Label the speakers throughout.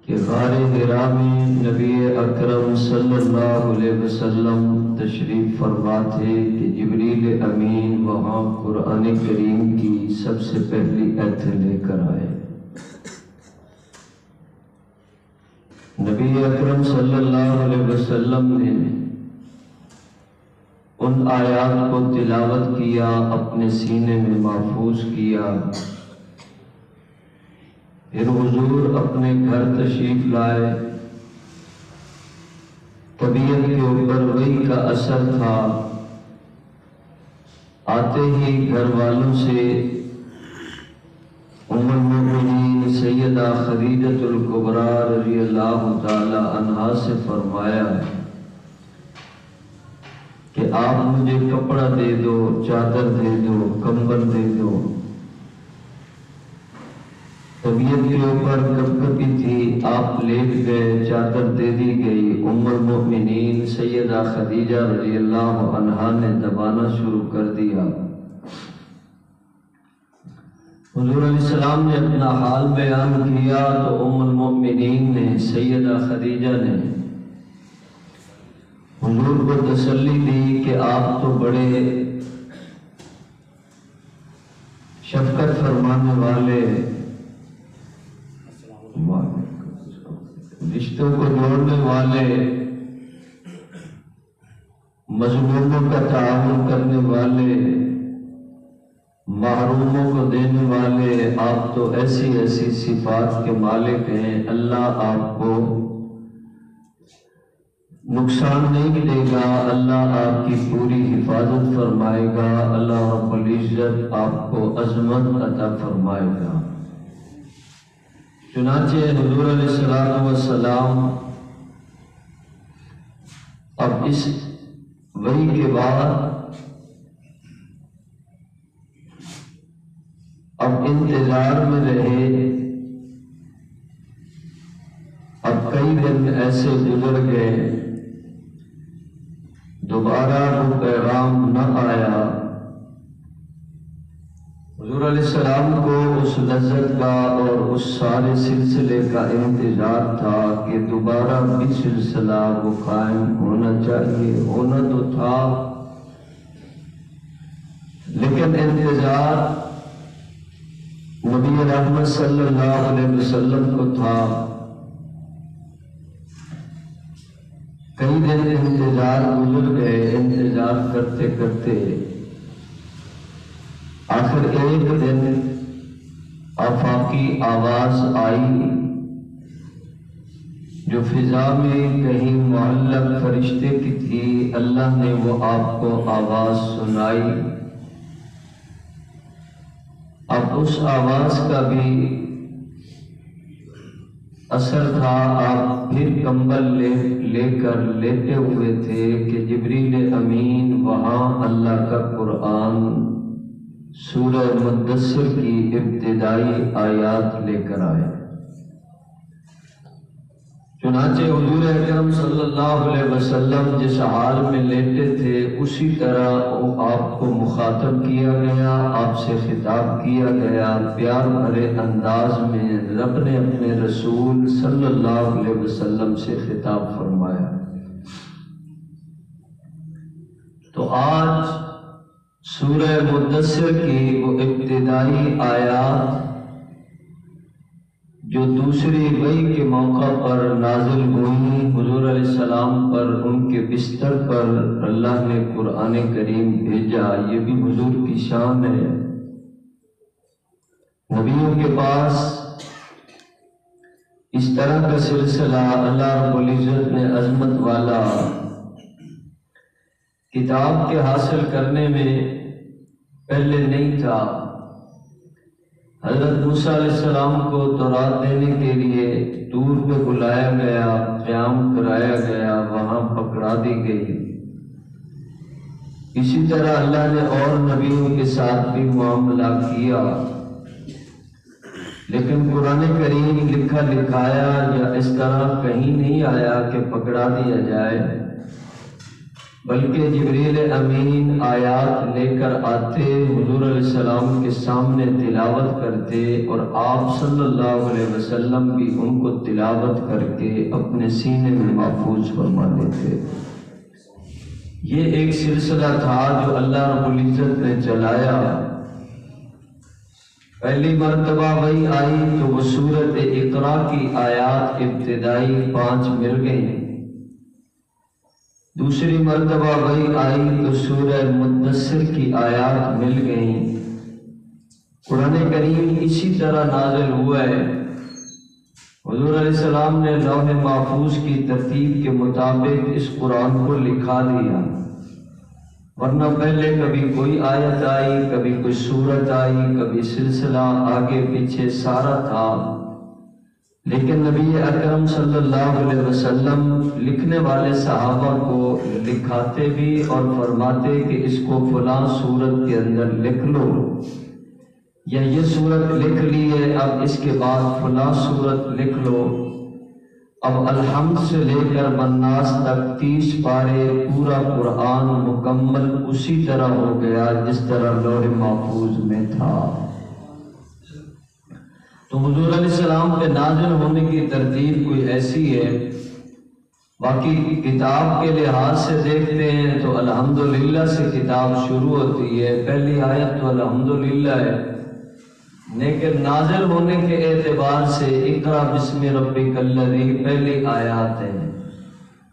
Speaker 1: کہ غار حرا میں نبی اکرم صلی اللہ علیہ وسلم تشریف فرما تھے کہ جبریل امین وہاں قرآن کریم کی سب سے پہلی ایت لے کر آئے۔ نبی اکرم صلی اللہ علیہ وسلم نے ان آیات کو تلاوت کیا، اپنے سینے میں محفوظ کیا۔ پھر حضور اپنے گھر تشریف لائے۔ طبیعت کے اوپر وحی کا اثر تھا۔ آتے ہی گھر والوں سے ام المؤمنین سیدہ خدیجہ الکبریٰ رضی اللہ تعالی عنہا سے فرمایا کہ آپ مجھے کپڑا دے دو، چادر دے دو، کمبل دے دو۔ طبیعت کے اوپر کپکپی تھی، آپ لیٹ گئے، چادر دے دی گئی۔ ام المؤمنین سیدہ خدیجہ رضی اللہ عنہا نے دبانا شروع کر دیا۔ حضور علیہ السلام نے اپنا حال بیان کیا تو ام المؤمنین نے سیدہ خدیجہ نے حضور کو تسلی دی کہ آپ تو بڑے شفقت فرمانے والے، رشتوں کو جوڑنے والے، مظلوموں کا تعاون کرنے والے، محروموں کو دینے والے، آپ تو ایسی ایسی صفات کے مالک ہیں۔ اللہ آپ کو نقصان نہیں دے گا، اللہ آپ کی پوری حفاظت فرمائے گا، اللہ رب العزت آپ کو عظمت عطا فرمائے گا۔ چنانچہ حضور علیہ السلام اب اس وحی کے بعد اب انتظار میں رہے۔ اب کئی دن ایسے گزر گئے، دوبارہ وہ پیغام نہ آیا۔ حضور علیہ السلام کو اس لذت کا اور اس سارے سلسلے کا انتظار تھا کہ دوبارہ بھی سلسلہ وہ قائم ہونا چاہیے، ہونا تو تھا، لیکن انتظار نبی رحمت صلی اللہ علیہ وسلم کو تھا۔ کئی دن انتظار گزر گئے، انتظار کرتے کرتے آخر ایک دن آفاقی آواز آئی جو فضا میں کہیں معلق فرشتے کی تھی۔ اللہ نے وہ آپ کو آواز سنائی۔ اب اس آواز کا بھی اثر تھا۔ آپ پھر کمبل لے کر لیٹے ہوئے تھے کہ جبریل امین وہاں اللہ کا قرآن سورہ مدثر کی ابتدائی آیات لے کر آئے۔ چنانچہ حضور اکرم صلی اللہ علیہ وسلم جس حال میں لیٹے تھے اسی طرح آپ کو مخاطب کیا گیا، آپ سے خطاب کیا گیا۔ پیار بھرے انداز میں رب نے اپنے رسول صلی اللہ علیہ وسلم سے خطاب فرمایا۔ تو آج سورہ مدثر کی وہ ابتدائی آیات جو دوسری وحی کے موقع پر نازل ہوئی، حضور علیہ السلام پر ان کے بستر پر اللہ نے قرآن کریم بھیجا، یہ بھی حضور کی شان ہے۔ نبیوں کے پاس اس طرح کا سلسلہ اللہ رب العزت نے عظمت والا کتاب کے حاصل کرنے میں پہلے نہیں تھا۔ حضرت موسیٰ علیہ السلام کو تورات دینے کے لیے طور پہ بلایا گیا، قیام کرایا گیا، وہاں پکڑا دی گئی۔ اسی طرح اللہ نے اور نبیوں کے ساتھ بھی معاملہ کیا، لیکن قرآن کریم لکھا لکھایا یا اس طرح کہیں نہیں آیا کہ پکڑا دیا جائے، بلکہ جبریل امین آیات لے کر آتے، حضور علیہ السلام کے سامنے تلاوت کرتے اور آپ صلی اللہ علیہ وسلم بھی ان کو تلاوت کر کے اپنے سینے میں محفوظ فرما دیتے۔ یہ ایک سلسلہ تھا جو اللہ رب العزت نے چلایا۔ پہلی مرتبہ وہی آئی تو وہ سورۃ اقرا کی آیات ابتدائی 5 مل گئیں۔ دوسری مرتبہ وہی آئی تو سورہ مدثر کی آیات مل گئیں۔ قرآن کریم اسی طرح نازل ہوا ہے۔ حضور علیہ السلام نے لوح محفوظ کی ترتیب کے مطابق اس قرآن کو لکھا دیا، ورنہ پہلے کبھی کوئی آیت آئی، کبھی کوئی سورت آئی، کبھی سلسلہ آگے پیچھے سارا تھا۔ لیکن نبی اکرم صلی اللہ علیہ وسلم لکھنے والے صحابہ کو لکھاتے بھی اور فرماتے کہ اس کو فلاں سورت کے اندر لکھ لو، یا یہ سورت لکھ لی ہے، اب اس کے بعد فلاں سورت لکھ لو۔ اب الحمد سے لے کر والناس تک 30 پارے پورا قرآن مکمل اسی طرح ہو گیا جس طرح لوح محفوظ میں تھا۔ تو حضور علیہ السلام پہ نازل ہونے کی ترتیب کوئی ایسی ہے۔ باقی کتاب کے لحاظ سے دیکھتے ہیں تو الحمدللہ سے کتاب شروع ہوتی ہے، پہلی آیت تو الحمدللہ ہے، لیکن نازل ہونے کے اعتبار سے اقرا بسم ربک الذی پہلی آیات ہے۔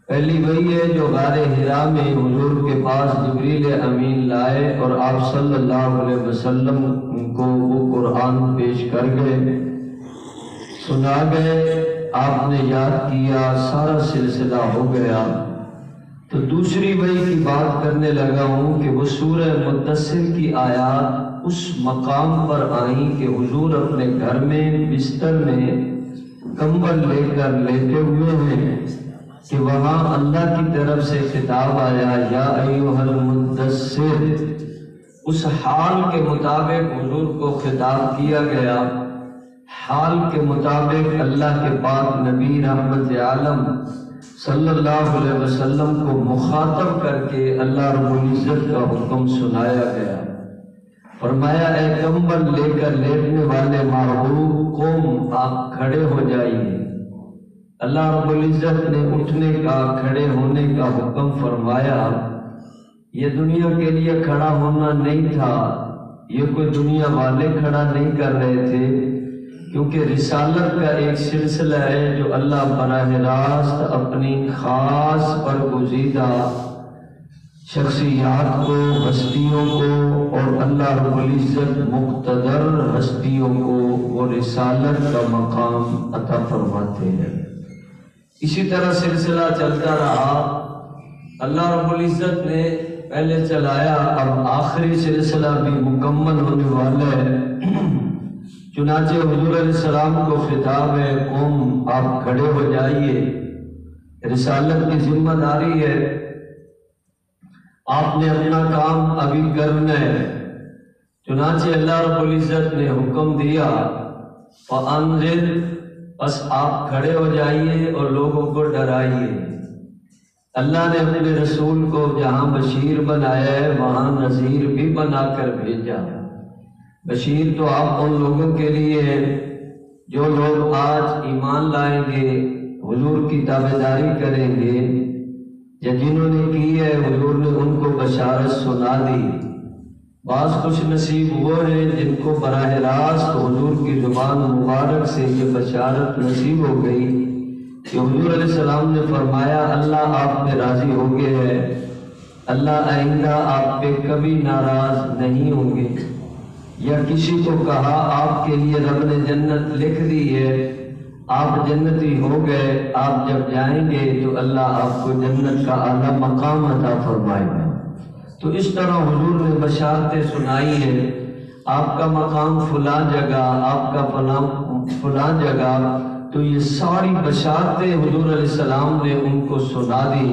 Speaker 1: پہلی وہی ہے جو غار حرا میں حضور کے پاس جبریل امین لائے اور آپ صلی اللہ علیہ وسلم کو وہ قرآن پیش کر گئے، سنا گئے، آپ نے یاد کیا، سارا سلسلہ ہو گیا۔ تو دوسری وحی کی بات کرنے لگا ہوں کہ وہ سورہ مدثر کی آیات اس مقام پر آئیں کہ حضور اپنے گھر میں بستر میں کمبل لے کر لیٹے ہوئے ہیں کہ وہاں اللہ کی طرف سے خطاب آیا، یا ایھا المدثر۔ اس حال کے مطابق حضور کو خطاب کیا گیا، حال کے مطابق اللہ کے پاک نبی رحمت عالم صلی اللہ علیہ وسلم کو مخاطب کر کے اللہ رب العزت کا حکم سنایا گیا۔ فرمایا، اے کمبل لے کر لیٹنے والے محبوب قوم، آپ کھڑے ہو جائیے۔ اللہ رب العزت نے اٹھنے کا، کھڑے ہونے کا حکم فرمایا۔ یہ دنیا کے لیے کھڑا ہونا نہیں تھا، یہ کوئی دنیا والے کھڑا نہیں کر رہے تھے، کیونکہ رسالت کا ایک سلسلہ ہے جو اللہ براہ راست اپنی خاص برگزیدہ شخصیات کو، ہستیوں کو، اور اللہ رب العزت مقتدر ہستیوں کو وہ رسالت کا مقام عطا فرماتے ہیں۔ اسی طرح سلسلہ چلتا رہا، اللہ رب العزت نے پہلے چلایا، اب آخری سلسلہ بھی مکمل ہونے والا ہے۔ چنانچہ حضور علیہ السلام کو خطاب ہے، قوم آپ کھڑے ہو جائیے، رسالت کی ذمہ داری ہے، آپ نے اپنا کام ابھی کرنا ہے۔ چنانچہ اللہ رب العزت نے حکم دیا، فَأَنذِرْ، بس آپ کھڑے ہو جائیے اور لوگوں کو ڈرائیے۔ اللہ نے اپنے رسول کو جہاں بشیر بنایا ہے وہاں نذیر بھی بنا کر بھیجا۔ بشیر تو آپ ان لوگوں کے لیے ہے جو لوگ آج ایمان لائیں گے، حضور کی تابعداری کریں گے، یا جنہوں نے کی ہے حضور نے ان کو بشارت سنا دی۔ بعض خوش نصیب وہ ہیں جن کو براہ راست حضور کی زبان مبارک سے یہ بشارت نصیب ہو گئی کہ حضور علیہ السلام نے فرمایا، اللہ آپ پہ راضی ہو گئے ہے، اللہ آئندہ آپ پہ کبھی ناراض نہیں ہوں گے۔ یا کسی کو کہا آپ کے لیے رب نے جنت لکھ دی ہے، آپ جنتی ہو گئے، آپ جب جائیں گے تو اللہ آپ کو جنت کا اعلیٰ مقام عطا فرمائے گا۔ تو اس طرح حضور نے بشارتیں سنائی ہیں، آپ کا مقام فلاں جگہ، آپ کا فلاں جگہ۔ تو یہ ساری بشارتیں حضور علیہ السلام نے ان کو سنا دی۔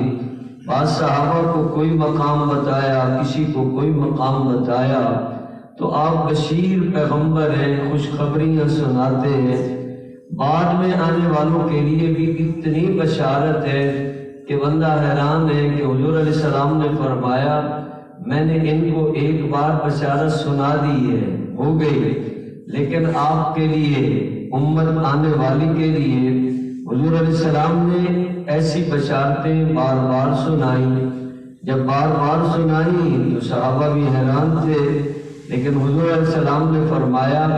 Speaker 1: بعض صحابہ کو کوئی مقام بتایا، کسی کو کوئی مقام بتایا۔ تو آپ بشیر پیغمبر ہیں، خوشخبریاں سناتے ہیں۔ بعد میں آنے والوں کے لیے بھی اتنی بشارت ہے کہ بندہ حیران ہے کہ حضور علیہ السلام نے فرمایا میں نے ان کو ایک بار بشارت سنا دی ہے، ہو گئی، لیکن آپ کے لیے، امت آنے والی کے لیے حضور علیہ السلام نے ایسی بشارتیں بار بار سنائی۔ جب بار بار سنائی تو صحابہ بھی حیران تھے، لیکن حضور علیہ السلام نے فرمایا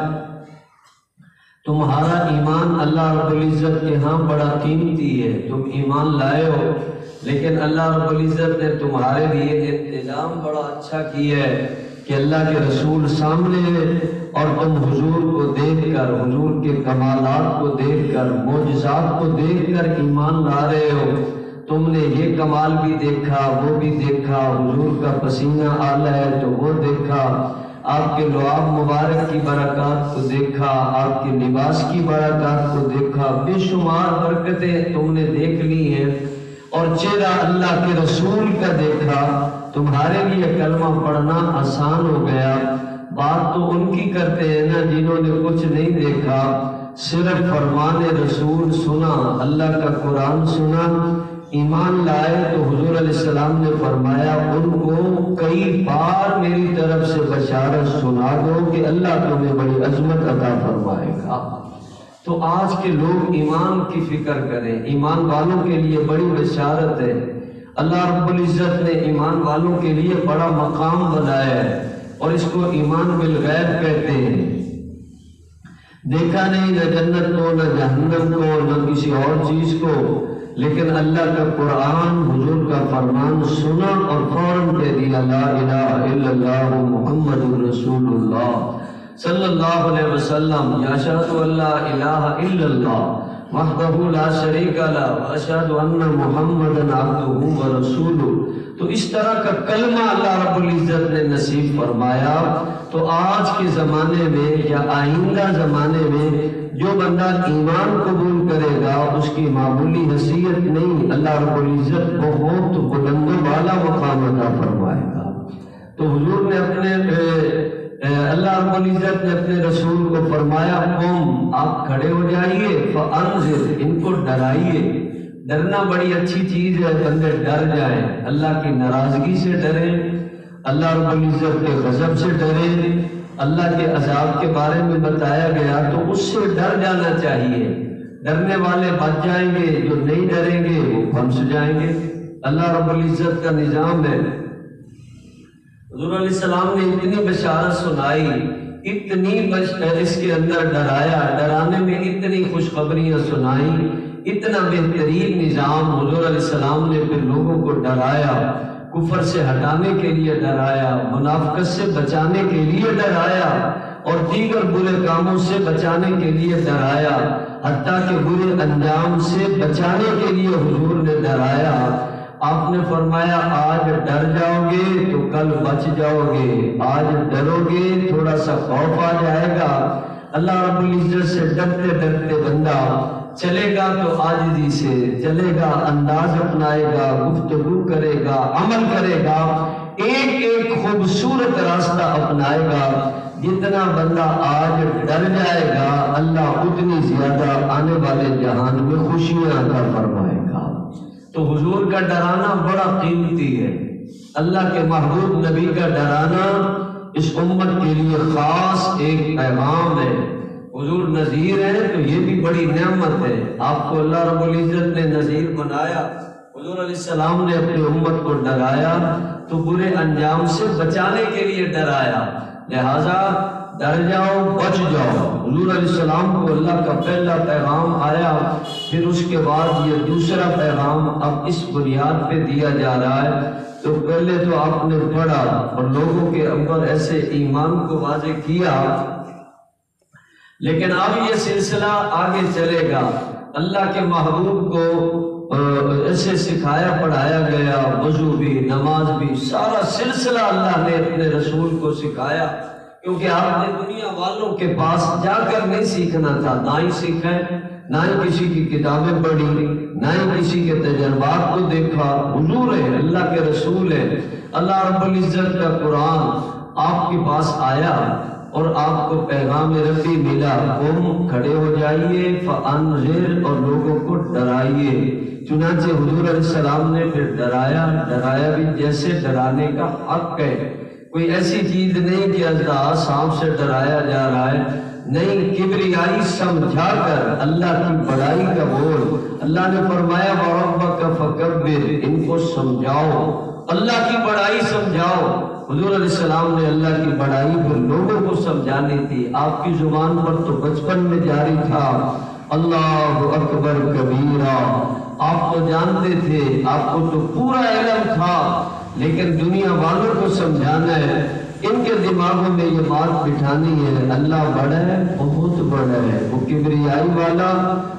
Speaker 1: تمہارا ایمان اللہ رب العزت کے ہاں بڑا قیمتی ہے، تم ایمان لائے ہو، لیکن اللہ رب العزت نے تمہارے لیے انتظام بڑا اچھا کیا ہے کہ اللہ کے رسول سامنے ہے اور تم حضور کو دیکھ کر، حضور کے کمالات کو دیکھ کر، معجزات کو دیکھ کر ایمان لا رہے ہو۔ تم نے یہ کمال بھی دیکھا، وہ بھی دیکھا، حضور کا پسینہ آلہ ہے تو وہ دیکھا، آپ کے لعاب مبارک کی برکات کو دیکھا، آپ کے لباس کی برکات کو دیکھا، بے شمار برکتیں تم نے دیکھ لی ہیں، اور چہرہ اللہ کے رسول کا دیکھا، تمہارے لیے کلمہ پڑھنا آسان ہو گیا۔ بات تو ان کی کرتے ہیں نا جنہوں نے کچھ نہیں دیکھا، صرف فرمان رسول سنا، اللہ کا قرآن سنا، ایمان لائے تو حضور علیہ السلام نے فرمایا ان کو کئی بار میری طرف سے بشارت سنا دو کہ اللہ تمہیں بڑی عظمت عطا فرمائے گا۔ تو آج کے لوگ ایمان کی فکر کریں، ایمان والوں کے لیے بڑی بشارت ہے۔ اللہ رب العزت نے ایمان والوں کے لیے بڑا مقام بنایا ہے اور اس کو ایمان بالغیب کہتے ہیں۔ دیکھا نہیں نہ جنت کو، نہ جہنم کو، نہ کسی اور چیز کو، لیکن اللہ کا قرآن، حضور کا فرمان سنا اور فوراً کہہ دیا لا الہ الا اللہ محمد رسول اللہ صلی اللہ علیہ وسلم، یا اشہد ان لا الہ الا اللہ وحدہ لا شریک لہ واشہد ان محمدا عبدہ ورسولہ۔ تو اس طرح کا کلمہ اللہ رب العزت نے نصیب فرمایا۔ تو آج کے زمانے میں یا آئندہ زمانے میں جو بندہ ایمان قبول کرے گا اس کی معمولی حیثیت نہیں، اللہ رب العزت بہت بلند و بالا مقام عطا فرمائے گا۔ تو حضور نے اللہ رب العزت نے اپنے رسول کو فرمایا قوم آپ کھڑے ہو جائیے فانذر، ان کو ڈرائیے۔ ڈرنا بڑی اچھی چیز ہے، بندے ڈر جائیں، اللہ کی ناراضگی سے ڈریں، اللہ رب العزت کے غضب سے ڈریں، اللہ کے عذاب کے بارے میں بتایا گیا تو اس سے ڈر جانا چاہیے۔ ڈرنے والے بچ جائیں گے، جو نہیں ڈریں گے وہ پھنس جائیں گے۔ اللہ رب العزت کا نظام ہے۔ حضور علیہ السلام نے اتنی بشارت سنائی، اتنی اس کے اندر ڈرایا، ڈرانے میں اتنی خوشخبریاں سنائی، اتنا بہترین نظام حضور علیہ السلام نے پھر لوگوں کو ڈرایا، کفر سے ہٹانے کے لیے ڈرایا، منافقت سے بچانے کے لیے ڈرایا اور دیگر برے کاموں سے بچانے کے لیے ڈرایا، حتیٰ کہ برے انجام سے بچانے کے لیے حضور نے ڈرایا۔ آپ نے فرمایا آج ڈر جاؤ گے تو کل بچ جاؤ گے، آج ڈرو گے تھوڑا سا خوف آ جائے گا۔ اللہ رب العزت سے ڈرتے ڈرتے بندہ چلے گا تو عاجزی سے چلے گا، انداز اپنائے گا، گفتگو کرے گا، عمل کرے گا، ایک ایک خوبصورت راستہ اپنائے گا۔ جتنا بندہ آج ڈر جائے گا اللہ اتنی زیادہ آنے والے جہان میں خوشیاں عطا فرمائے گا۔ تو حضور کا ڈرانا بڑا قیمتی ہے، اللہ کے محبوب نبی کا ڈرانا اس امت کے لیے خاص ایک پیغام ہے۔ حضور نذیر ہیں تو یہ بھی بڑی نعمت ہے، آپ کو اللہ رب العزت نے نذیر بنایا۔ حضور علیہ السلام نے اپنی امت کو ڈرایا تو برے انجام سے بچانے کے لیے ڈرایا، لہذا ڈر جاؤ بچ جاؤ۔ حضور علیہ السلام کو اللہ کا پہلا پیغام آیا، پھر اس کے بعد یہ دوسرا پیغام اب اس بنیاد پہ دیا جا رہا ہے۔ تو پہلے تو آپ نے پڑھا اور لوگوں کے اندر ایسے ایمان کو واضح کیا، لیکن اب یہ سلسلہ آگے چلے گا۔ اللہ کے محبوب کو ایسے سکھایا پڑھایا گیا، وضو بھی، نماز بھی، سارا سلسلہ اللہ نے اپنے رسول کو سکھایا، کیونکہ آپ نے دنیا والوں کے پاس جا کر نہیں سیکھنا تھا، نہ ہی سیکھیں، نہ ہی کسی کی کتابیں پڑھی، نہ ہی کسی کے تجربات کو دیکھا۔ حضور ہے، اللہ کے رسول ہے، اللہ رب العزت کا قرآن آپ کے پاس آیا اور آپ کو پیغام ربی ملا، قوم کھڑے ہو جائیے فانذر، اور لوگوں کو ڈرائیے۔ چنانچہ حضور علیہ السلام نے پھر ڈرایا بھی جیسے ڈرانے کا حق ہے، کوئی ایسی چیز نہیں کہ اژدہا سانپ سے ڈرایا جا رہا ہے، نہیں، کبریائی سمجھا کر اللہ کی بڑائی کا بول۔ اللہ نے فرمایا وَرَبَّكَ فَكَبِّرْ، ان کو سمجھاؤ، اللہ کی بڑائی سمجھاؤ۔ حضور علیہ السلام نے اللہ کی بڑائی پر لوگوں کو سمجھانی تھی، آپ کی زبان پر تو بچپن میں جاری تھا اللہ اکبر کبیرہ، آپ تو جانتے تھے، آپ کو تو پورا علم تھا، لیکن دنیا والوں کو سمجھانا ہے، ان کے دماغوں میں یہ بات بٹھانی ہے اللہ بڑا ہے، بہت بڑا ہے، وہ کبریائی والا،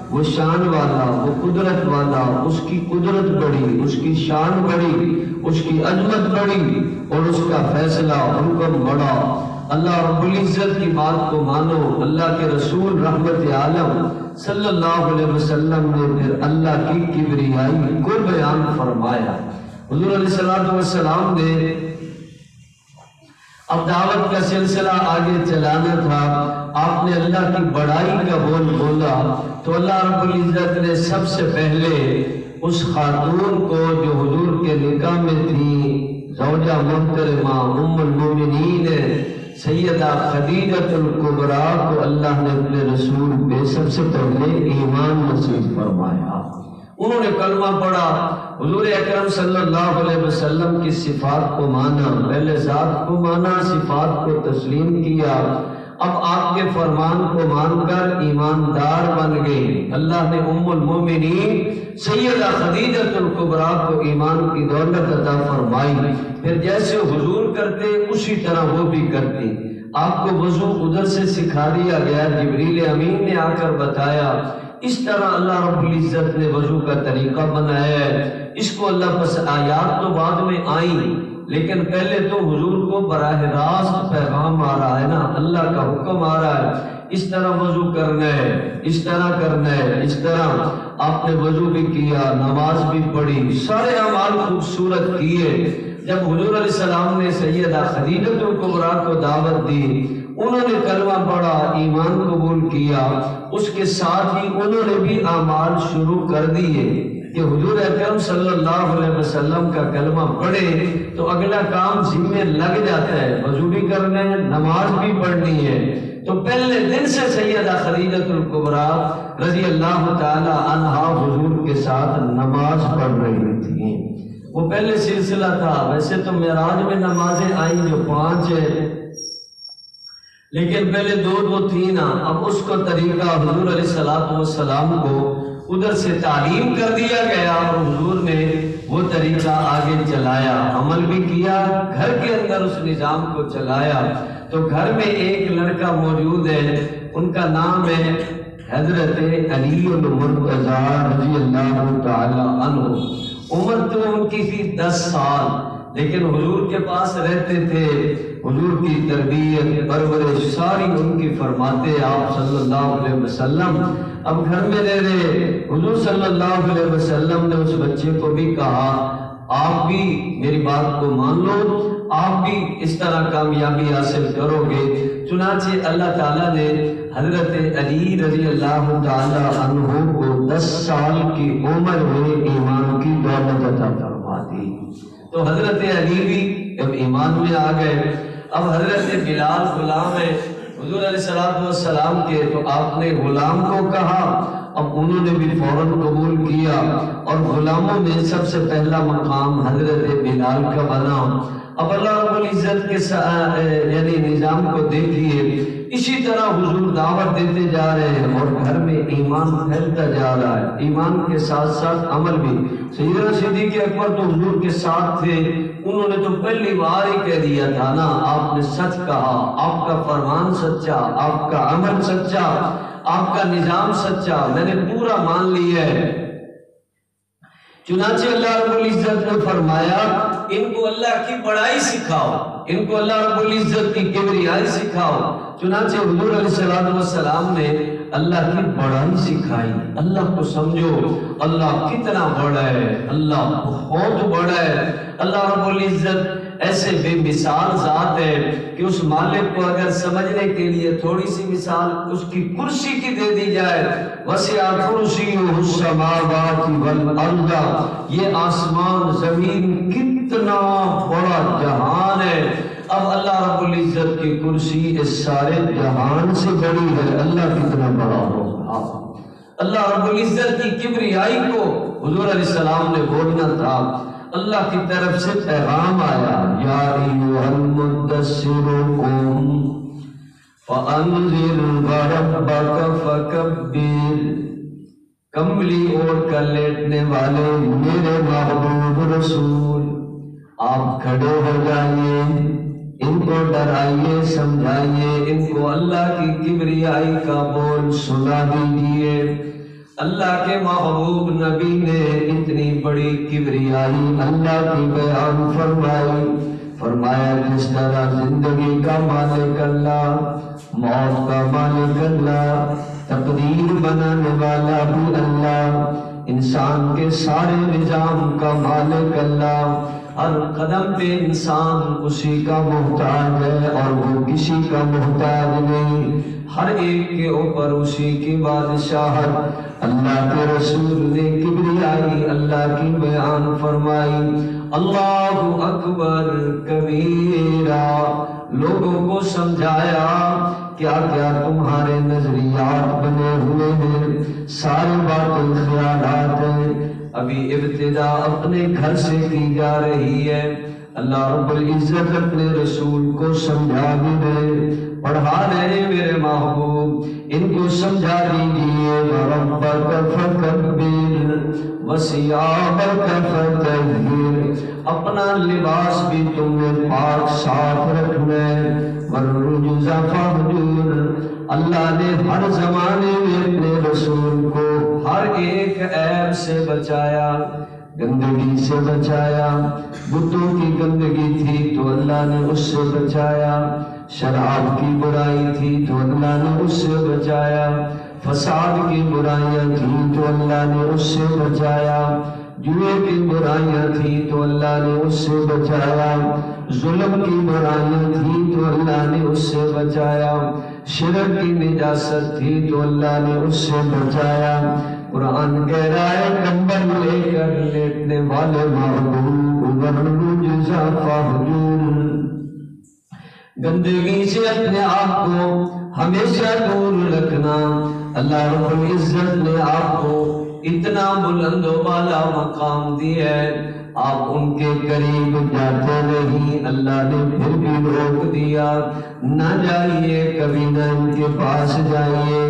Speaker 1: وہ شان والا، وہ قدرت والا، اس کی قدرت بڑی، اس کی شان بڑی، اس کی عظمت بڑی، اور اس کا فیصلہ حکم بڑا۔ اللہ رب العزت کی بات کو مانو۔ اللہ کے رسول رحمت عالم صلی اللہ علیہ وسلم نے پھر اللہ کی کبریائی کو بیان فرمایا۔ حضور علیہ السلام نے اب دعوت کا سلسلہ آگے چلانا تھا، آپ نے اللہ کی بڑائی کا بول بولا تو اللہ رب العزت نے سب سے پہلے اس خاتون کو جو حضور کے نکاح میں تھی، زوجہ محترمہ ام المومنین سیدہ خدیجہ الکبریٰ کو اللہ نے اپنے رسول پہ سب سے پہلے ایمان نصیب فرمایا۔ انہوں نے کلمہ پڑھا، حضور اکرم صلی اللہ علیہ وسلم کی صفات کو مانا، پہلے ذات کو مانا، صفات کو تسلیم کیا، اب آپ کے فرمان کو مان کر ایماندار بن گئے۔ اللہ نے ام المومنین سیدہ خدیجہ الکبریٰ کو ایمان کی دولت عطا فرمائی، پھر جیسے حضور کرتے اسی طرح وہ بھی کرتی۔ آپ کو وضو ادھر سے سکھا دیا گیا، جبریل امین نے آ کر بتایا، اس طرح اللہ رب العزت نے وضو کا طریقہ بنایا ہے۔ اس کو اللہ پس آیات تو بعد میں آئیں، لیکن پہلے تو حضور کو براہ راست پیغام آ رہا ہے نا، اللہ کا حکم آ رہا ہے، اس طرح وضو کرنا ہے، اس طرح کرنا ہے، اس طرح آپ نے وضو بھی کیا، نماز بھی پڑھی، سارے اعمال خوبصورت کیے۔ جب حضور علیہ السلام نے سیدہ خدیجہ الکبریٰ کو دعوت دی، انہوں نے کلمہ پڑھا، ایمان قبول کیا، اس کے ساتھ ہی انہوں نے بھی اعمال شروع کر دیے کہ حضور اکرم صلی اللہ علیہ وسلم کا کلمہ پڑھے تو اگلا کام ذمہ لگ جاتا ہے، وضو بھی کرنا ہے، نماز بھی پڑھنی ہے۔ تو پہلے دن سے سیدہ خدیجہ الکبریٰ رضی اللہ تعالی عنہا حضور کے ساتھ نماز پڑھ رہی تھی۔ وہ پہلے سلسلہ تھا، ویسے تو معراج میں نمازیں آئیں جو 5 ہیں، لیکن پہلے 2 تھی نا، اب اس کو طریقہ حضور علیہ السلام کو ادھر سے تعلیم کر دیا گیا اور حضور نے وہ طریقہ آگے چلایا، عمل بھی کیا، گھر کے اندر اس نظام کو چلایا۔ تو گھر میں ایک لڑکا موجود ہے، ان کا نام ہے حضرت علی المرتضیٰ رضی اللہ تعالی عنہ۔ عمر تو ان کی تھی 10 سال، لیکن حضور کے پاس رہتے تھے، حضور کی تربیت پرورش ساری ان کی فرماتے آپ صلی اللہ علیہ وسلم۔ اب گھر میں رہ رہے، حضور صلی اللہ علیہ وسلم نے اس بچے کو بھی کہا آپ بھی میری بات کو مان لو، آپ بھی اس طرح کامیابی حاصل کرو گے۔ چنانچہ اللہ تعالیٰ نے حضرت علی رضی اللہ تعالی عنہ کو 10 سال کی عمر میں ایمان کی دولت عطا فرما دی۔ تو حضرت علی بھی اب ایمان میں آ گئے۔ اب حضرت بلال غلام ہے حضور علیہ السلام کے، تو آپ نے غلام کو کہا، اب انہوں نے بھی فوراً قبول کیا، اور غلاموں میں سب سے پہلا مقام حضرت بلال کا بنا۔ اب اللہ رب العزت کے یعنی نظام کو دیکھیے، اسی طرح حضور دعوت دیتے جا رہے ہیں اور گھر میں ایمان پھیلتا جا رہا ہے، ایمان کے ساتھ ساتھ عمل بھی۔ سیدنا صدیق اکبر تو حضور کے ساتھ تھے، انہوں نے تو پہلی بار ہی کہہ دیا تھا نا، آپ نے سچ کہا، آپ کا فرمان سچا، آپ کا عمل سچا، آپ کا نظام سچا، میں نے پورا مان لیا ہے۔ چنانچہ اللہ رب العزت نے فرمایا ان کو اللہ کی بڑائی سکھاؤ، ان کو اللہ رب العزت کی کبریائی سکھاؤ۔ چنانچہ حضور علیہ السلام نے اللہ کی بڑائی سکھائی، اللہ کو سمجھو، اللہ کتنا بڑا ہے، اللہ بہت بڑا ہے۔ اللہ رب العزت ایسے بے مثال ذات ہے کہ اس مالک کو اگر سمجھنے کے لیے تھوڑی سی مثال اس کی کرسی کی دے دی جائے، وسع کرسیہ السماوات والارض، یہ آسمان زمین کتنا بڑا جہان ہے۔ اب اللہ رب العزت کی کرسی اس سارے جہان سے بڑی ہے، اللہ کتنا بڑا ہوگا۔ اللہ رب العزت کی کبریائی کو حضور علیہ السلام نے بولنا تھا، اللہ کی طرف سے پیغام آیا، یا ایھا المدثر قم فانذر وربک فکبر، کمبلی اوڑھ کر لیٹنے والے میرے محبوب رسول، آپ کھڑے ہو جائیے، ان کو ڈرائیے، سمجھائیے، ان کو اللہ کی کبریائی کا بول سنا دیجیے۔ اللہ کے محبوب نبی نے اتنی بڑی کبریائی اللہ کی بیان فرمائی، فرمایا جس طرح زندگی کا مالک اللہ، موت کا مالک اللہ، تقدیر بنانے والا بھی اللہ، انسان کے سارے نظام کا مالک اللہ، ہر قدم پہ انسان اسی کا محتاج ہے اور وہ کسی کا محتاج نہیں، ہر ایک کے اوپر اسی کی بادشاہت۔ اللہ کے رسول نے کبریائی اللہ کی بیان فرمائی، اللہ اکبر کبیرہ، لوگوں کو سمجھایا کیا کیا تمہارے نظریات بنے ہوئے ہیں، سارے باطل خیالات ہیں، ابھی ابتدا اپنے گھر سے کی جا رہی ہے۔ اللہ رب العزت اپنے رسول کو سمجھا بھی رہے، پڑھا رہے، میرے محبوب ان کو سمجھا دیجیے، وَرَبَّكَ فَكَبِّرْ وَثِيَابَكَ فَطَهِّرْ، اپنا لباس بھی تم نے پاک صاف رکھنا ہے، وَالرُّجْزَ فَاهْجُرْ، اللہ نے ہر زمانے میں اپنے رسول کو ہر ایک عیب سے بچایا، گندگی سے بچایا، بتوں کی گندگی تھی تو اللہ نے اس سے بچایا، شراب کی برائی تھی تو اللہ نے اس سے بچایا، فساد کی برائیاں تھیں تو اللہ نے اس سے بچایا، جوئے کی برائیاں تھیں تو اللہ نے اس سے بچایا، ظلم کی برائیاں تھیں تو اللہ نے اس سے بچایا، شرک کی نجاست تھی تو اللہ نے اس سے بچایا۔ قرآن کہہ رہا ہے کمبل لے کر لیٹنے والے محبوب، وَالرُّجْزَ فَاهْجُرْ، گندگی سے اپنے آپ کو ہمیشہ دور رکھنا۔ اللہ رب العزت نے آپ کو اتنا بلند و بالا مقام دیا ہے، آپ ان کے قریب جاتے نہیں، اللہ نے پھر بھی روک دیا، نہ جائیے، کبھی نہ ان کے پاس جائیے،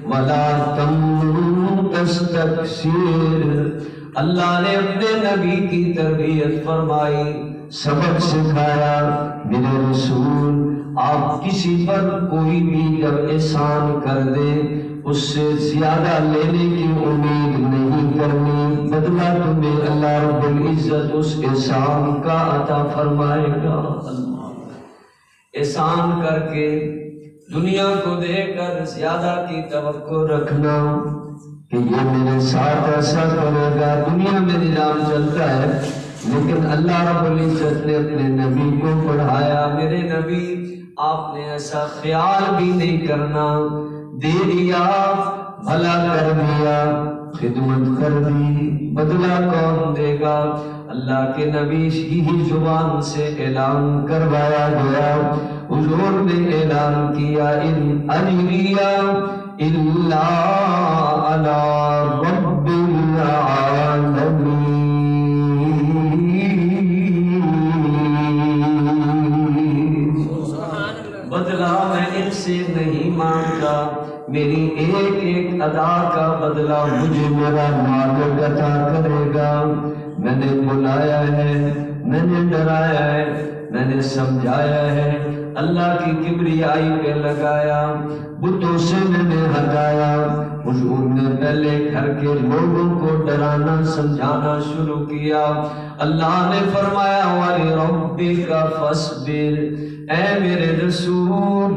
Speaker 1: وَلَا تَمْنُن تَسْتَكْثِرْ، اللہ نے اپنے نبی کی تربیت فرمائی، سبق سکھایا، میرے رسول آپ کسی پر کوئی بھی جب احسان کر دیں اس سے زیادہ لینے کی امید نہیں کرنی، بدلہ تمہیں اللہ رب العزت اس احسان کا عطا فرمائے گا۔ احسان کر کے دنیا کو دے کر زیادہ کی توقع رکھنا کہ یہ میرے ساتھ ایسا کرے گا، دنیا میں نظام چلتا ہے، لیکن اللہ رب العزت نے اپنے نبی کو پڑھایا، میرے نبی آپ نے ایسا خیال بھی نہیں کرنا، دے دیا، بھلا کر دیا، خدمت کر دی، بدلہ کون دے گا؟ اللہ کے نبی ہی زبان سے اعلان کروایا گیا، حضور نے اعلان کیا، ان اجریہ الا علی رب العالمین، بدلہ میں ان سے نہیں مانگتا، میری ایک ایک ادا کا بدلہ مجھے میرا مالک عطا کرے گا۔ میں نے بلایا ہے، میں نے ڈرایا ہے، میں نے سمجھایا ہے، اللہ کی کبریائی پہ لگایا، بتوں سے میں نے ہٹایا۔ حضور نے پہلے گھر کے لوگوں کو ڈرانا سمجھانا شروع کیا۔ اللہ نے فرمایا وَلِرَبِّكَ فَاصْبِرْ، اے میرے رسول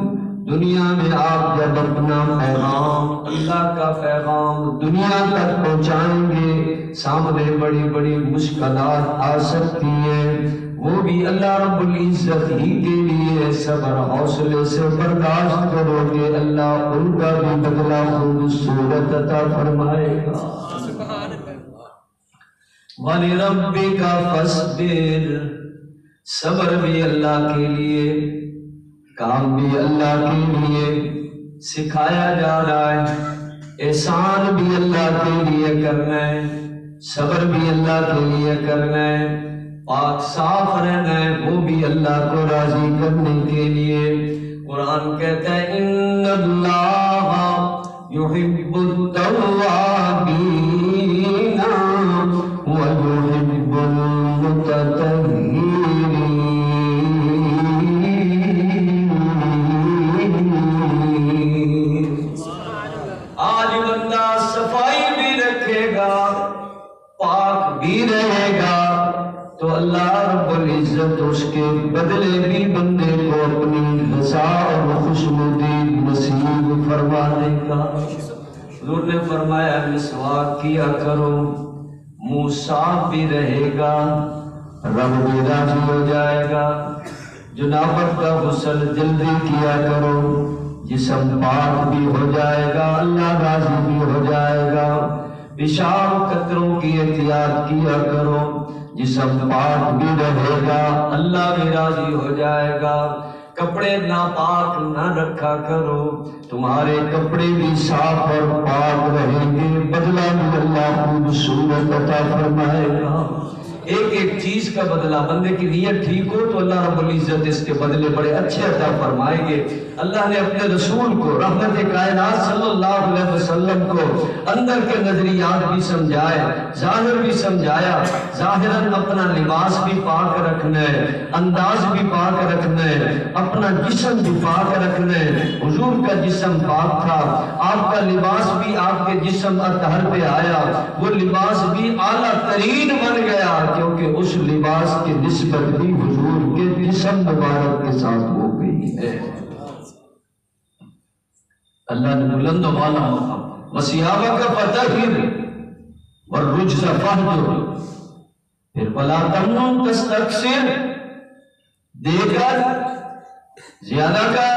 Speaker 1: دنیا میں آپ جب اپنا پیغام، اللہ کا پیغام دنیا تک پہنچائیں گے، سامنے بڑی بڑی مشکلات آ سکتی ہیں، وہ بھی اللہ رب العزت ہی کے لیے صبر حوصلے سے برداشت کرو گے، اللہ ان کا بھی بدلہ خوبصورت عطا فرمائے گا۔ وَلِرَبِّكَ فَاصْبِرْ، صبر بھی اللہ کے لیے، کام بھی اللہ کے لیے سکھایا جا رہا ہے، احسان بھی اللہ کے لیے کرنا ہے، صبر بھی اللہ کے لیے کرنا ہے، پاک صاف رہنا ہے، وہ بھی اللہ کو راضی کرنے کے لیے۔ قرآن کہتا ہے ان اللہ یحب التوابین ویحب المتطہرین۔ آج بندہ صفائی بھی رکھے گا، پاک بھی رہے گا، تو اللہ رب العزت اس کے بدلے بھی بندے کو اپنی رضا اور خوشنودی نصیب فرما دے گا۔ حضور نے فرمایا مسواک کیا کرو، منہ صاف بھی رہے گا، رب بھی راضی ہو جائے گا۔ جنابت کا غسل جلدی کیا کرو، جسم پاک بھی ہو جائے گا، اللہ راضی بھی ہو جائے گا۔ پیشاب قطروں کی احتیاط کیا کرو، جسم پاک بھی رہے گا، اللہ بھی راضی ہو جائے گا۔ کپڑے ناپاک نہ رکھا کرو، تمہارے کپڑے بھی صاف اور پاک رہیں گے، بدلہ بھی اللہ خوبصورت عطا فرمائے گا۔ ایک ایک چیز کا بدلہ، بندے کی نیت ٹھیک ہو تو اللہ رب العزت اس کے بدلے بڑے اچھے عطا فرمائیں گے۔ اللہ نے اپنے رسول کو رحمت کائنات صلی اللہ علیہ وسلم کو اندر کے نظریات بھی سمجھائے، ظاہر بھی سمجھایا۔ ظاہراً اپنا لباس بھی پاک رکھنا ہے، انداز بھی پاک رکھنا ہے، اپنا جسم بھی پاک رکھنا ہے۔ حضور کا جسم پاک تھا، آپ کا لباس بھی آپ کے جسم اطہر پہ آیا، وہ لباس بھی اعلیٰ ترین بن گیا، کیونکہ اس لباس کی نسبت بھی حضور کے جسم مبارک کے ساتھ ہو گئی ہے۔ اللہ نے بلند و بالا مقام وَثِيَابَكَ فَطَهِّرْ وَالرُّجْزَ فَاهْجُرْ، پھر وَلَا تَمْنُنْ تَسْتَكْثِرْ، دے کر زیادہ کر،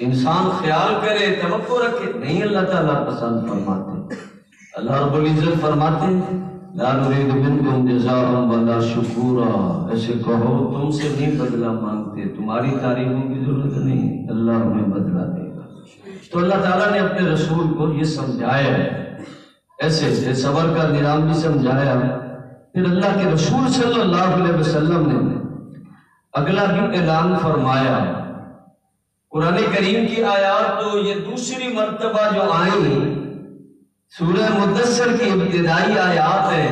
Speaker 1: انسان خیال کرے توقع رکھے، نہیں اللہ تعالیٰ پسند فرماتے۔ اللہ رب العزت فرماتے ہیں لا نريد منكم جزاء ولا شکورا، ایسے کہو تم سے نہیں بدلہ مانگتے، تمہاری تعریفوں کی ضرورت نہیں، اللہ ہمیں بدلہ دے گا۔ تو اللہ تعالیٰ نے اپنے رسول کو یہ سمجھایا ہے، ایسے صبر کا نظام بھی سمجھایا۔ پھر اللہ کے رسول صلی اللہ علیہ وسلم نے اگلا بھی اعلان فرمایا۔ قرآن کریم کی آیات تو یہ دوسری مرتبہ جو آئیں، سورہ مدثر کی ابتدائی آیات ہیں،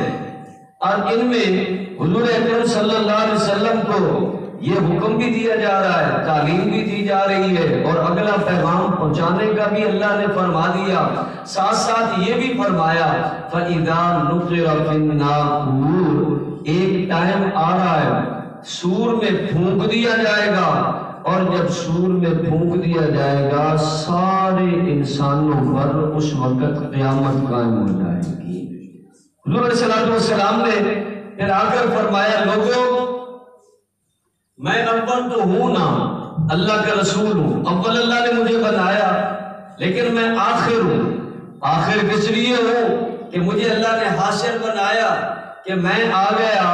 Speaker 1: اور ان میں حضور اکرم صلی اللہ علیہ وسلم کو یہ حکم بھی دیا جا رہا ہے، تعلیم بھی دی جا رہی ہے، اور اگلا پیغام پہنچانے کا بھی اللہ نے فرما دیا۔ ساتھ ساتھ یہ بھی فرمایا فَإِذَا نُقِرَ فِي النَّاقُورِ، ایک ٹائم آ رہا ہے سور میں پھونک دیا جائے گا، اور جب سور میں پھونک دیا جائے گا سارے انسانوں پر اس وقت قیامت قائم ہو جائے گی۔ حضور صلی اللہ علیہ وسلم نے پھر آ کر فرمایا لوگوں میں اول تو ہوں نا، اللہ کا رسول ہوں، اول اللہ نے مجھے بنایا، لیکن میں آخر ہوں۔ آخر کس لیے ہوں کہ مجھے اللہ نے حاشر بنایا کہ میں آ گیا،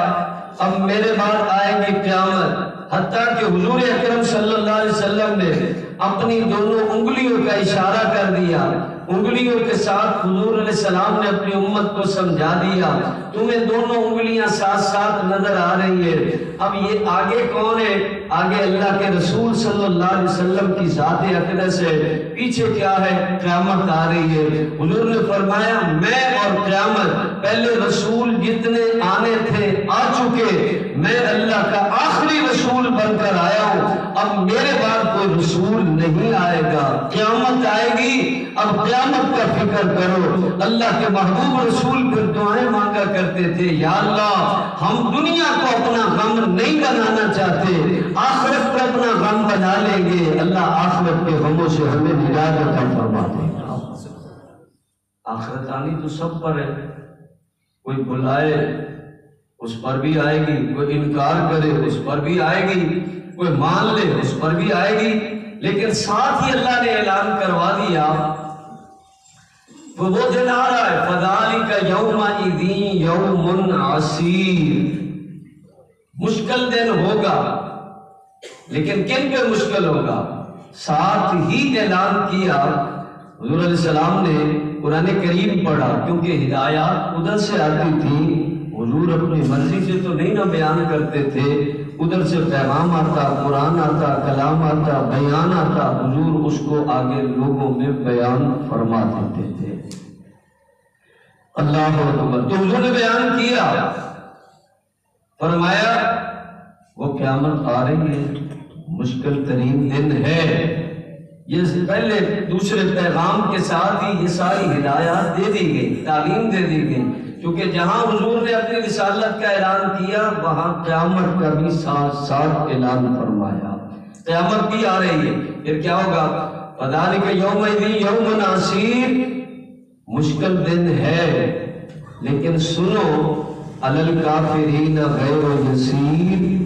Speaker 1: اب میرے بعد آئے گی قیامت۔ حتیٰ کہ حضور اکرم صلی اللہ علیہ وسلم نے اپنی دونوں انگلیوں کا اشارہ کر دیا، انگلیوں کے ساتھ حضور علیہ السلام نے اپنی امت کو سمجھا دیا تمہیں دونوں انگلیاں ساتھ ساتھ نظر آ رہی ہے۔ اب یہ آگے کون ہے؟ آگے اللہ کے رسول صلی اللہ علیہ وسلم کی ذات اقدس ہے، پیچھے کیا ہے؟ قیامت آ رہی ہے۔ حضور نے فرمایا میں اور قیامت، پہلے رسول جتنے آنے تھے آ چکے، میں اللہ کا آخری رسول بن کر آیا ہوں، اب میرے بعد کوئی رسول رسول نہیں آئے گا، قیامت آئے گی، اب قیامت کا فکر کرو۔ اللہ کے محبوب رسول پھر دعائیں مانگا کرتے تھے، یا اللہ ہم دنیا کو اپنا غم نہیں بنانا چاہتے، آخرت کو اپنا غم بنا لیں گے، اللہ آخرت کے غموں سے ہمیں نجات عطا فرما دے گا۔ آخرت آنی تو سب پر ہے، کوئی بلائے اس پر بھی آئے گی، کوئی انکار کرے اس پر بھی آئے گی، کوئی مان لے اس پر بھی آئے گی، لیکن ساتھ ہی اللہ نے اعلان کروا دیا وہ دن آ رہا ہے، فَذَلِكَ يَوْمَئِذٍ يَوْمٌ عَسِيرٌ، مشکل دن ہوگا، لیکن کن پہ مشکل ہوگا؟ ساتھ ہی اعلان کیا حضور علیہ السلام نے قرآن کریم پڑھا، کیونکہ ہدایات ادھر سے آتی تھی، حضور اپنی مرضی سے تو نہیں نہ بیان کرتے تھے، ادھر سے پیغام آتا، قرآن آتا، کلام آتا، بیان آتا، حضور اس کو آگے لوگوں میں بیان فرما دیتے تھے۔ اللہ اکبر۔ تو حضور نے بیان کیا، فرمایا وہ قیامت آ رہی ہے، مشکل ترین دن ہے۔ یہ سے پہلے دوسرے پیغام کے ساتھ ہی یہ ساری ہدایات دے دی گئی، تعلیم دے دی گئی، کیونکہ جہاں حضور نے اپنی رسالت کا اعلان کیا وہاں قیامت کا بھی ساتھ ساتھ اعلان فرمایا، قیامت بھی آ رہی ہے۔ پھر کیا ہوگا؟ فَذَلِكَ يَوْمَئِذٍ يَوْمٌ عَسِيرٌ، مشکل دن ہے، لیکن سنو، عَلَى الْكَافِرِينَ غَيْرُ يَسِيرٌ،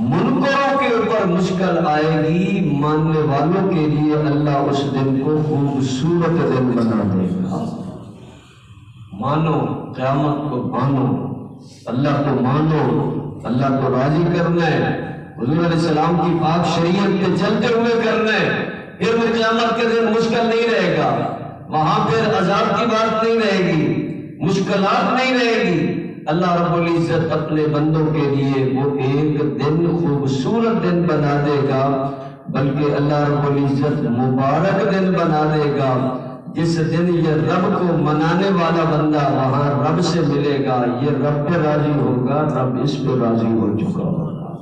Speaker 1: منکروں کے اوپر مشکل آئے گی، ماننے والوں کے لیے اللہ اس دن کو خوبصورت دن بنا دے گا۔ مانو، قیامت کو مانو، اللہ کو مانو، اللہ کو راضی کرنا ہے، حضور علیہ السلام کی پاک شریعت کے چلتے ہوئے کرنا ہے، پھر وہ قیامت کے دن مشکل نہیں رہے گا، وہاں پھر عذاب کی بات نہیں رہے گی، مشکلات نہیں رہے گی۔ اللہ رب العزت اپنے بندوں کے لیے وہ ایک دن خوبصورت دن بنا دے گا، بلکہ اللہ رب العزت مبارک دن بنا دے گا، جس دن یہ رب کو منانے والا بندہ وہاں رب سے ملے گا، یہ رب پہ راضی ہوگا، رب اس پہ راضی ہو چکا ہوگا،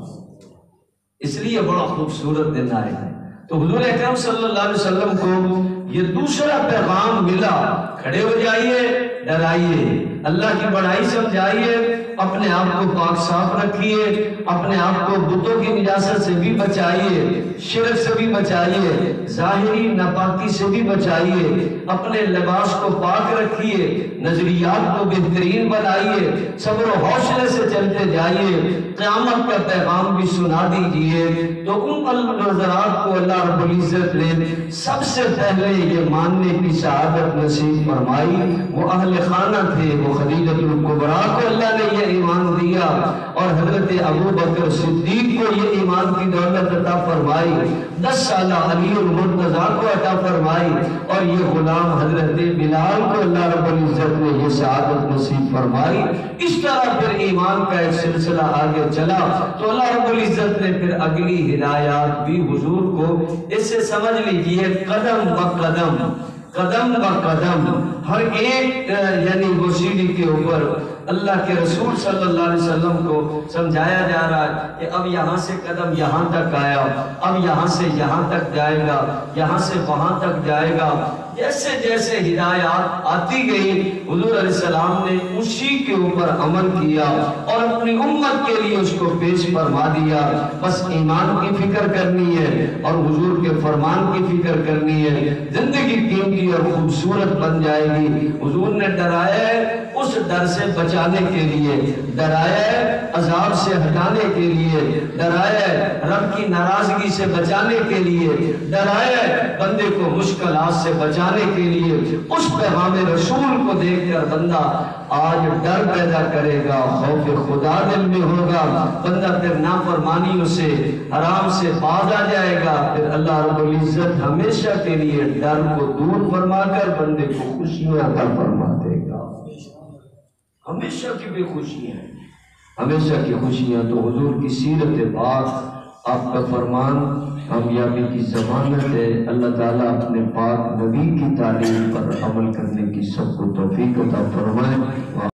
Speaker 1: اس لیے بڑا خوبصورت دن آئے گا۔ تو حضور اکرم صلی اللہ علیہ وسلم کو یہ دوسرا پیغام ملا، کھڑے ہو جائیے، ڈرائیے، اللہ کی بڑائی سمجھائیے، اپنے آپ کو پاک صاف رکھیے، اپنے آپ کو بتوں کی نجاست سے بھی بچائیے، شرک سے بھی بچائیے، ظاہری ناپاکی سے بھی بچائیے، اپنے لباس کو پاک رکھیے، نظریات کو بہترین بنائیے، صبر و حوصلے سے چلتے جائیے، قیامت کا پیغام بھی سنا دیجئے۔ تو ان نظرات کو اللہ رب العزت نے سب سے پہلے یہ ماننے کی سعادت نصیب فرمائی، وہ اہل خانہ تھے، وہ خدیجہ الکبریٰ کو اللہ نے یہ ایمان دیا، اور حضرت ابو بکر صدیق کو یہ ایمان کی دولت عطا فرمائی، 10 سالہ علی المرتضیٰ کو عطا فرمائی، اور یہ غلام حضرت بلال کو اللہ رب العزت نے یہ سعادت نصیب فرمائی۔ اس طرح پھر ایمان کا ایک سلسلہ آگے چلا، تو اللہ رب العزت نے پھر اگلی ہدایات بھی حضور کو، اس سے سمجھ لیجئے قدم با قدم، قدم با قدم، ہر ایک یعنی وہ سیڑھی کے اوپر اللہ کے رسول صلی اللہ علیہ وسلم کو سمجھایا جا رہا ہے کہ اب یہاں سے قدم یہاں تک آیا، اب یہاں سے یہاں تک جائے گا، یہاں سے وہاں تک جائے گا۔ جیسے جیسے ہدایات آتی گئی حضور علیہ السلام نے اسی کے اوپر عمل کیا اور اپنی امت کے لیے اس کو پیش فرما دیا۔ بس ایمان کی فکر کرنی ہے اور حضور کے فرمان کی فکر کرنی ہے، زندگی قیمتی اور خوبصورت بن جائے گی۔ حضور نے ڈرایا ہے اس ڈر سے بچانے کے لیے، ڈرایا ہے عذاب سے ہٹانے کے لیے، ڈرایا ہے رب کی ناراضگی سے بچانے کے لیے، ڈرایا ہے بندے کو مشکلات سے بچانے کے لیے۔ اس پیغام رسول کو دیکھ کر بندہ آج ڈر پیدا کرے گا، خوف خدا دل میں ہوگا، بندہ پھر نافرمانیوں سے، حرام سے باز آ جائے گا، پھر اللہ رب العزت ہمیشہ کے لیے ڈر کو دور فرما کر بندے کو خوشیاں عطا فرما دے گا، ہمیشہ کی بھی خوشیاں، ہمیشہ کی خوشیاں۔ تو حضور کی سیرت پاک، آپ کا فرمان کامیابی کی ضمانت ہے۔ اللہ تعالیٰ اپنے پاک نبی کی تعلیم پر عمل کرنے کی سب کو توفیق عطا فرمائے۔